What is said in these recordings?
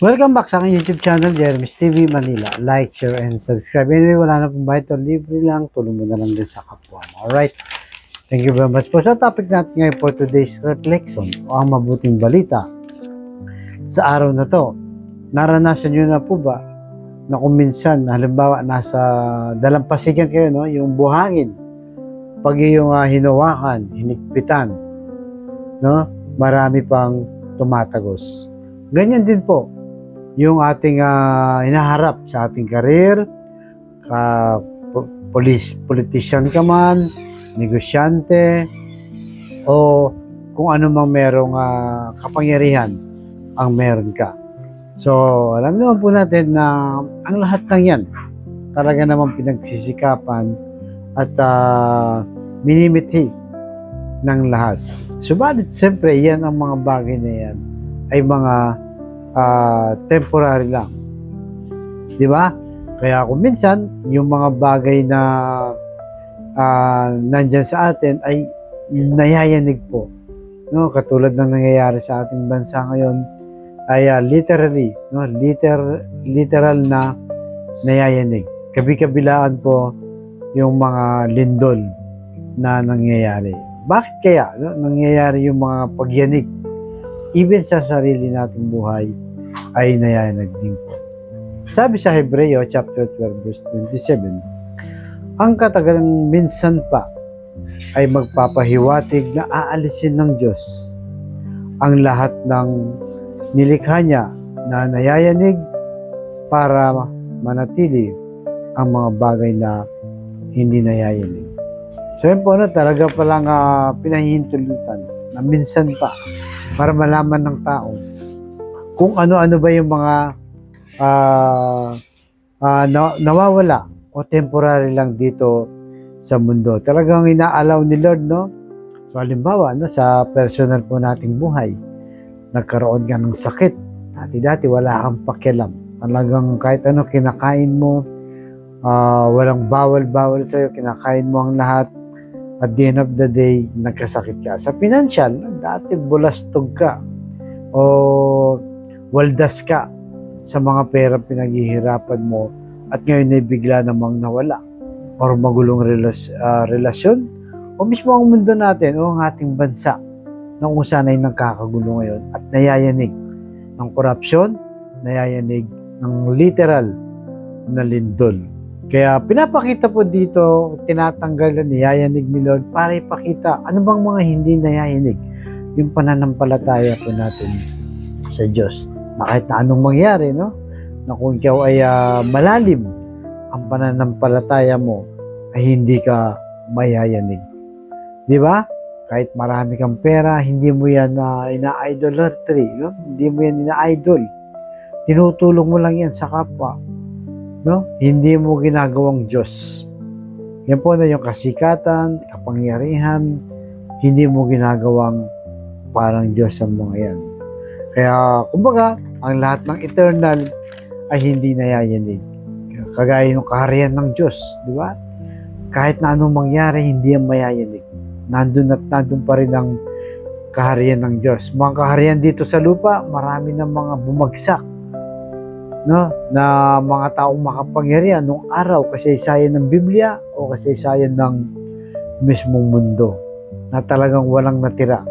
Welcome back sa aking YouTube channel, Jeremy's TV Manila. Like, share, and subscribe. Anyway, wala na pong bayad to. Libre lang. Tulong mo na lang din sa kapwa mo. Alright. Thank you very much po. Sa topic natin ngayon for today's reflection o ang mabuting balita sa araw na to. Naranasan nyo na po ba na kung minsan, halimbawa, nasa dalampasigan kayo, no? Yung buhangin. Pag yung hinawakan, hinigpitan, no? Marami pang tumatagos. Ganyan din po yung ating hinaharap sa ating karir, politician ka man, negosyante, o kung ano mang merong kapangyarihan ang meron ka. So, alam naman po natin na ang lahat ng yan talaga naman pinagsisikapan at minimithi ng lahat. Subalit, siyempre, yan ang mga bagay na yan ay mga temporary lang. Di ba? Kaya kung minsan, yung mga bagay na nandyan sa atin ay nayayanig po. No? Katulad ng nangyayari sa ating bansa ngayon ay literally, no? Literal na nayayanig. Kabi-kabilaan po yung mga lindol na nangyayari. Bakit kaya nangyayari yung mga pagyanig? Even sa sarili nating buhay ay nayayanig din po. Sabi sa Hebreo chapter 12 verse 27, ang katagalang minsan pa ay magpapahiwatig na aalisin ng Diyos ang lahat ng nilikha niya na nayayanig para manatili ang mga bagay na hindi nayayanig. So yun po, talaga palang pinahihintulutan na minsan pa para malaman ng tao kung ano-ano ba yung mga nawawala o temporary lang dito sa mundo. Talagang inaalaw ni Lord, no? So halimbawa, sa personal po nating buhay, nagkaroon ka ng sakit. Dati wala kang pakialam. Talagang kahit ano kinakain mo, walang bawal-bawal sa'yo, kinakain mo ang lahat. At the end of the day, nagkasakit ka. Sa financial, dati bulastog ka o waldas ka sa mga pera pinaghihirapan mo at ngayon ay bigla namang nawala or magulong relasyon o mismo ang mundo natin o ang ating bansa na kung saan ay nagkakagulo ngayon at nayayanig ng korupsyon, nayayanig ng literal na lindol. Kaya pinapakita po dito, tinatanggal na niyayanig ni Lord para ipakita ano bang mga hindi nayayanig. Yung pananampalataya po natin sa Diyos. Na kahit na anong mangyari, no? Na kung ikaw ay malalim, ang pananampalataya mo ay hindi ka mayayanig. Di ba? Kahit marami kang pera, hindi mo yan ina-idolatry. No? Hindi mo yan ina-idol. Tinutulong mo lang yan sa kapwa. No? Hindi mo ginagawang Diyos. Yan po na yung kasikatan, kapangyarihan, hindi mo ginagawang parang Diyos ang mga yan. Kaya, kumbaga, ang lahat ng eternal ay hindi nayayanig. Kagaya ng kaharian ng Diyos, di ba? Kahit na anong mangyari, hindi yan mayayanig. Nandun at nandun pa rin ang kaharian ng Diyos. Mga kaharian dito sa lupa, marami ng mga bumagsak, no, na mga taong makapangyarihan nung araw, kasaysayan ng Biblia o kasaysayan ng mismong mundo na talagang walang natira.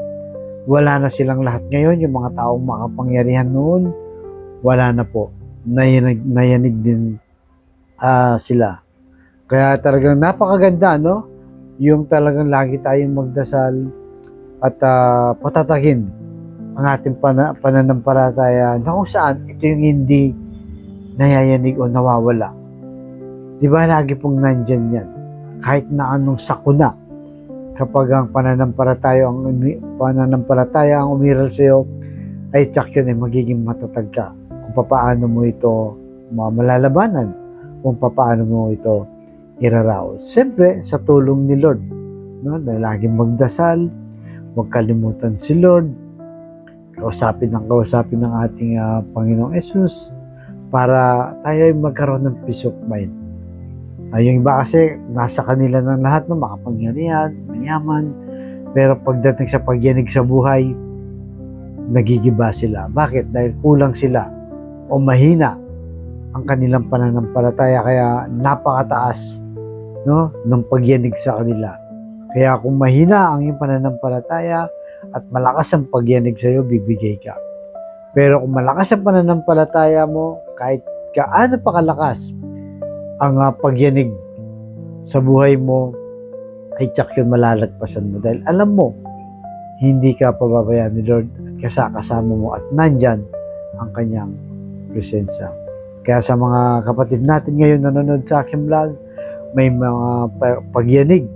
Wala na silang lahat ngayon, yung mga taong makapangyarihan noon, wala na po. Nayanig din sila. Kaya talagang napakaganda, no? Yung talagang lagi tayong magdasal at patatakin ang ating pananampalataya na kung saan ito yung hindi nayayanig o nawawala. Di ba lagi pong nandyan yan? Kahit na anong sakuna, kapag ang pananampalataya ang umiral sa iyo, ay tsak yun, magiging matatag ka. Kung paano mo ito malalabanan, kung paano mo ito iraraos. Siyempre, sa tulong ni Lord, no? Na laging magdasal, huwag kalimutan si Lord, kausapin ng ating Panginoong Jesus, para tayo ay magkaroon ng peace of mind. Yung iba kasi, nasa kanila ng lahat ng makapangyarihan, mayaman, pero pagdating sa pagyanig sa buhay, nagigiba sila. Bakit? Dahil kulang sila o mahina ang kanilang pananampalataya kaya napakataas, no, ng pagyanig sa kanila. Kaya kung mahina ang iyong pananampalataya at malakas ang pagyanig sa iyo, bibigay ka. Pero kung malakas ang pananampalataya mo, kahit gaano pa kalakas ang pagyanig sa buhay mo, ay tsak yun malalagpasan mo. Dahil alam mo, hindi ka pababayaan ni Lord at kasama mo at nandyan ang kanyang presensya. Kaya sa mga kapatid natin ngayon nanonood sa aking vlog, may mga pagyanig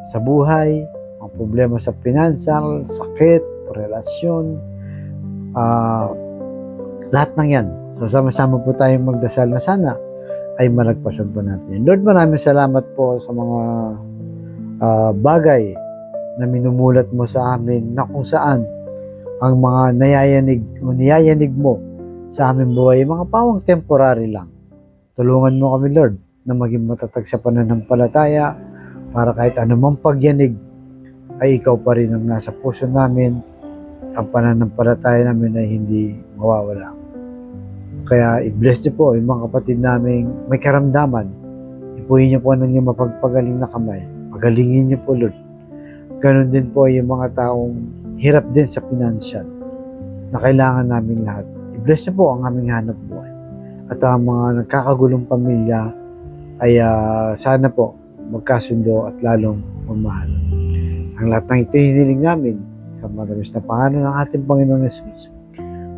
sa buhay, mga problema sa financial, sakit, relasyon, lahat ng yan. So sama-sama po tayong magdasal na sana ay malagpasan po natin yan. Lord, maraming salamat po sa mga bagay na minumulat mo sa amin na kung saan ang mga niyayanig mo sa aming buhay, mga pawang temporary lang. Tulungan mo kami, Lord, na maging matatag sa pananampalataya para kahit anumang pagyanig ay ikaw pa rin ang nasa puso namin, ang pananampalataya namin ay hindi mawawala. Kaya i-bless niyo po yung mga kapatid namin may karamdaman. Ipuhin niyo po ng inyong mapagpagaling na kamay. Pagalingin niyo po, Lord. Ganon din po yung mga taong hirap din sa financial na kailangan namin lahat. I-bless niyo po ang aming hanap buhay. At ang mga nagkakagulong pamilya ay sana po magkasundo at lalong mamahal. Ang lahat ng ito hiniling namin sa matamis na pangalan ng ating Panginoong Yesus.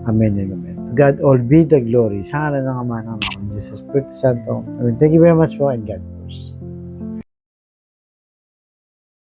Amen and amen. God all be the glory. Sa ngalan ng Ama ng Diyos sa Espiritu Santo. Amen. Thank you very much po and God bless.